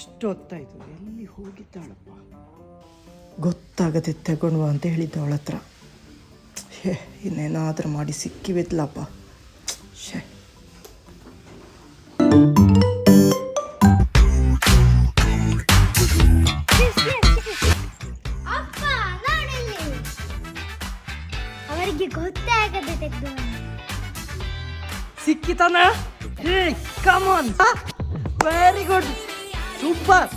ಎಷ್ಟು ಹೊತ್ತಾಯಿತು, ಎಲ್ಲಿ ಹೋಗಿದ್ದಾಳಪ್ಪ? ಗೊತ್ತಾಗದೆ ತಗೊಂಡು ಬಾ ಅಂತ ಹೇಳಿದ್ದ ಅವಳ ಹತ್ರ. ಇನ್ನೇನಾದರೂ ಮಾಡಿ ಸಿಕ್ಕಿ ಬಿದ್ಲಪ್ಪ. ಶೇ, ಅವರಿಗೆ ಗೊತ್ತೇ ಆಗದೆ ತೆಗೆದು ಸಿಕ್ಕಿತಾನ? ಹೇ, come on, very good, super.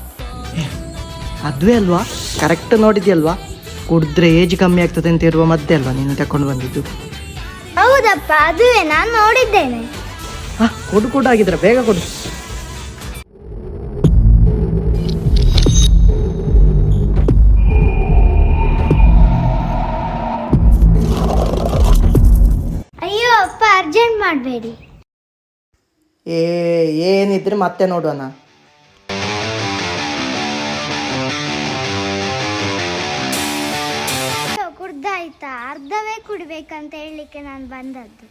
ಅದುವೇ ಅಲ್ವಾ, ಕರೆಕ್ಟ್ ನೋಡಿದ್ಯಲ್ವಾ? ಕುಡಿದ್ರೆ ಏಜ್ ಕಮ್ಮಿ ಆಗ್ತದೆ ಅಂತ ಇರುವ ಮದ್ದೆ ಅಲ್ವಾ ನೀನು ತಕೊಂಡು ಬಂದಿದ್ದು? ಹೌದಪ್ಪ, ಅದುವೇ ನಾನು ನೋಡಿದ್ದೇನೆ. ಕೊಡು ಕೊಡು ಆಗಿದ್ರೆ ಬೇಗ ಕೊಡು. ಅಯ್ಯೋ ಅಪ್ಪ, ಅರ್ಜೆಂಟ್ ಮಾಡಬೇಡಿ. ಏನಿದ್ರೆ ಮತ್ತೆ ನೋಡೋಣ. ಕುಡ್ದಾಯ್ತಾ? ಅರ್ಧವೇ ಕುಡಿಬೇಕಂತ ಹೇಳಲಿಕ್ಕೆ ನಾನು ಬಂದದ್ದು.